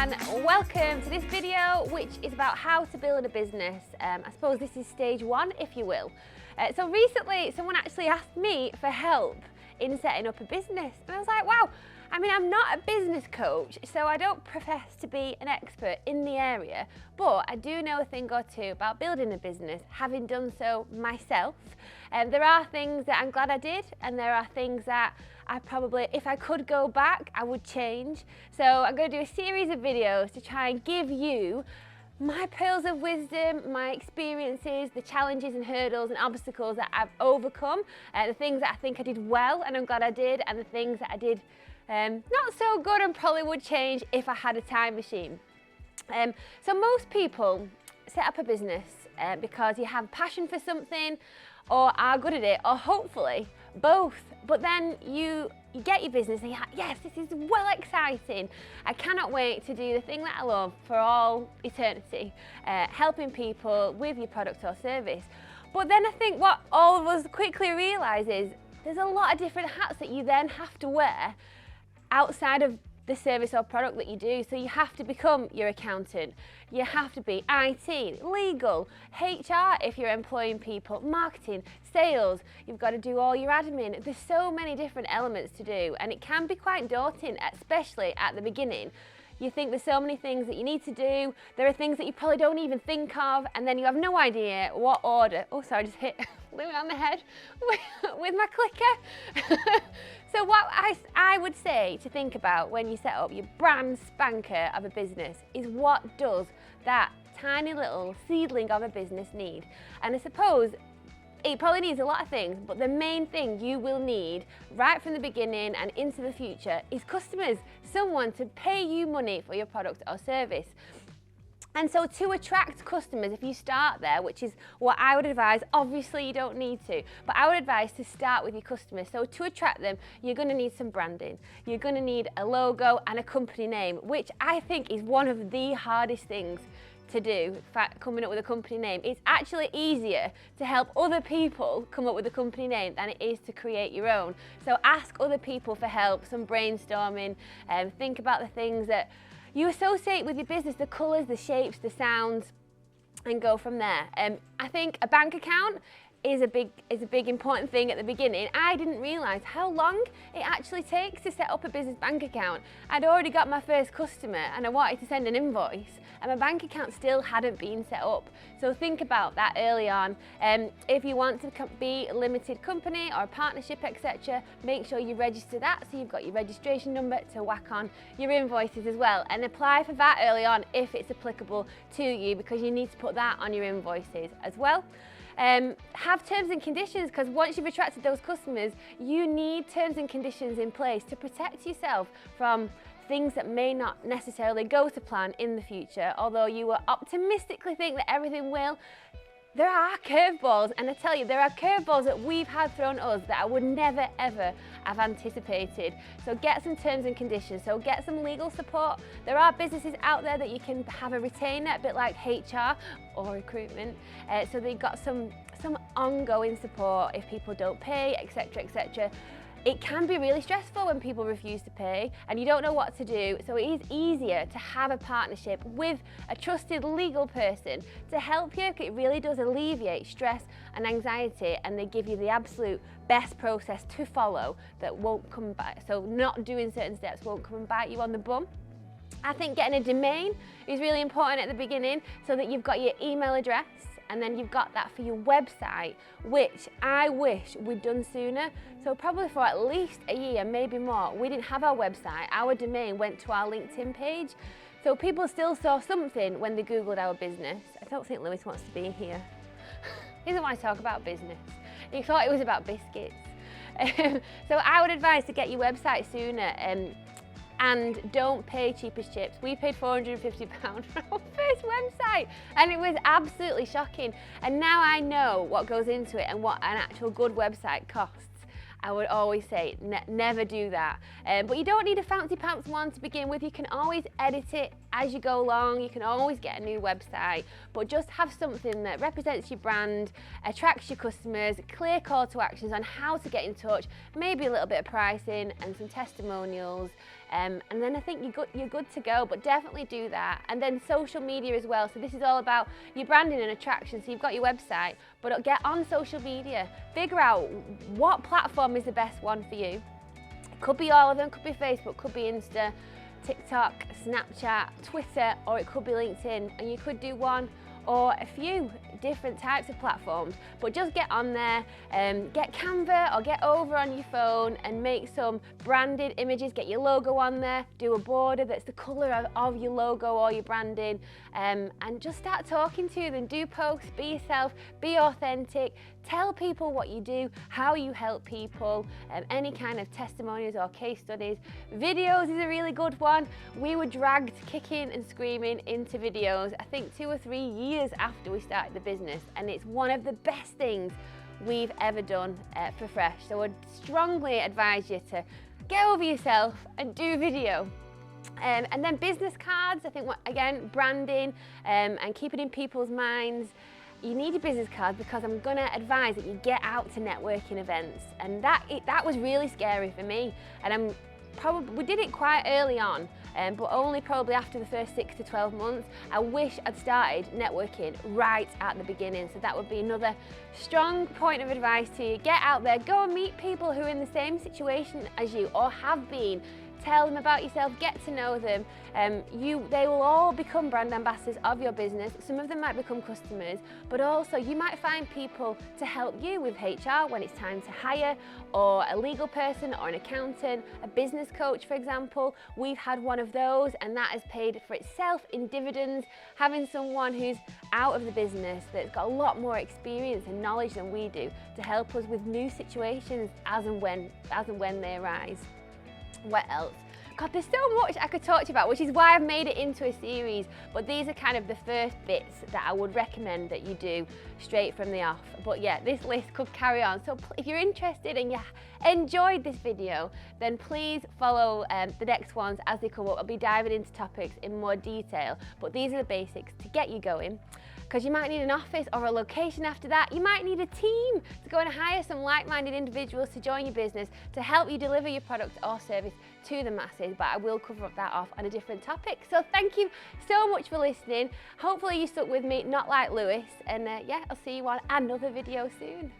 and welcome to this video, which is about how to build a business. I suppose this is stage one, if you will. So recently someone actually asked me for help in setting up a business, and I was like, wow, I mean, I'm not a business coach, so I don't profess to be an expert in the area, but I do know a thing or two about building a business, having done so myself. There are things that I'm glad I did, and there are things that I probably, if I could go back, I would change. So I'm going to do a series of videos to try and give you my pearls of wisdom, my experiences, the challenges and hurdles and obstacles that I've overcome, the things that I think I did well and I'm glad I did, and the things that I did not so good and probably would change if I had a time machine. So most people set up a business because you have passion for something or are good at it, or hopefully both. But then you get your business and you're like, yes, this is well exciting. I cannot wait to do the thing that I love for all eternity, helping people with your product or service. But then I think what all of us quickly realise is there's a lot of different hats that you then have to wear outside of the service or product that you do. So you have to become your accountant, you have to be IT, legal, HR if you're employing people, marketing, sales, you've got to do all your admin. There's so many different elements to do, and it can be quite daunting, especially at the beginning. You think there's so many things that you need to do, there are things that you probably don't even think of, and then you have no idea what order. Oh, sorry, I just hit Louis on the head with my clicker. So what I would say to think about when you set up your brand spanker of a business is, what does that tiny little seedling of a business need? And I suppose it probably needs a lot of things, but the main thing you will need right from the beginning and into the future is customers, someone to pay you money for your product or service. And so to attract customers, if you start there, which is what I would advise, obviously you don't need to, but I would advise to start with your customers. So to attract them, you're going to need some branding. You're going to need a logo and a company name, which I think is one of the hardest things to do, coming up with a company name. It's actually easier to help other people come up with a company name than it is to create your own. So ask other people for help, some brainstorming, think about the things that you associate with your business, the colours, the shapes, the sounds, and go from there. I think a bank account is a big important thing at the beginning. I didn't realise how long it actually takes to set up a business bank account. I'd already got my first customer and I wanted to send an invoice, and my bank account still hadn't been set up. So think about that early on. If you want to be a limited company or a partnership, etc., make sure you register that so you've got your registration number to whack on your invoices as well, and apply for that early on if it's applicable to you, because you need to put that on your invoices as well. Have terms and conditions, because once you've attracted those customers, you need terms and conditions in place to protect yourself from things that may not necessarily go to plan in the future. Although you will optimistically think that everything will, there are curveballs, and I tell you, there are curveballs that we've had thrown at us that I would never ever have anticipated. So get some terms and conditions, so get some legal support. There are businesses out there that you can have a retainer, a bit like HR or recruitment, so they've got some ongoing support if people don't pay, etc., etc. It can be really stressful when people refuse to pay and you don't know what to do, so it is easier to have a partnership with a trusted legal person to help you. It really does alleviate stress and anxiety, and they give you the absolute best process to follow that won't come back. So not doing certain steps won't come and bite you on the bum. I think getting a domain is really important at the beginning, so that you've got your email address, and then you've got that for your website, which I wish we'd done sooner. So probably for at least a year, maybe more, we didn't have our website. Our domain went to our LinkedIn page. So people still saw something when they Googled our business. I don't think Lewis wants to be here. He doesn't want to talk about business. He thought it was about biscuits. So I would advise to get your website sooner. And don't pay cheap as chips. We paid £450 for our first website, and it was absolutely shocking. And now I know what goes into it and what an actual good website costs. I would always say never do that. But you don't need a fancy pants one to begin with. You can always edit it as you go along. You can always get a new website, but just have something that represents your brand, attracts your customers, clear call to actions on how to get in touch, maybe a little bit of pricing and some testimonials. And then I think you're good to go, but definitely do that. And then social media as well. So this is all about your branding and attraction. So you've got your website, but get on social media. Figure out what platform is the best one for you. It could be all of them, could be Facebook, could be Insta, TikTok, Snapchat, Twitter, or it could be LinkedIn. And you could do one or a few different types of platforms, but just get on there, get Canva or get over on your phone and make some branded images, get your logo on there, do a border that's the colour of your logo or your branding, and just start talking to them. Do posts, be yourself, be authentic, tell people what you do, how you help people, any kind of testimonials or case studies. Videos is a really good one. We were dragged kicking and screaming into videos, I think 2 or 3 years after we started the business, and it's one of the best things we've ever done for Fresh. So I'd strongly advise you to get over yourself and do video. And then business cards, I think, again, branding and keeping in people's minds. You need your business cards because I'm going to advise that you get out to networking events, and that was really scary for me. And we did it quite early on, but only probably after the first 6 to 12 months. I wish I'd started networking right at the beginning. So that would be another strong point of advice to you. Get out there, go and meet people who are in the same situation as you or have been. Tell them about yourself, get to know them. They will all become brand ambassadors of your business. Some of them might become customers, but also you might find people to help you with HR when it's time to hire, or a legal person or an accountant, a business coach, for example. We've had one of those, and that has paid for itself in dividends. Having someone who's out of the business that's got a lot more experience and knowledge than we do to help us with new situations as and when they arise. What else? God, there's so much I could talk to you about, which is why I've made it into a series. But these are kind of the first bits that I would recommend that you do straight from the off. But yeah, this list could carry on. So if you're interested and you enjoyed this video, then please follow the next ones as they come up. I'll be diving into topics in more detail, but these are the basics to get you going. Because you might need an office or a location after that. You might need a team to go and hire some like-minded individuals to join your business to help you deliver your product or service to the masses, but I will cover that off on a different topic. So thank you so much for listening. Hopefully you stuck with me, not like Lewis, and yeah, I'll see you on another video soon.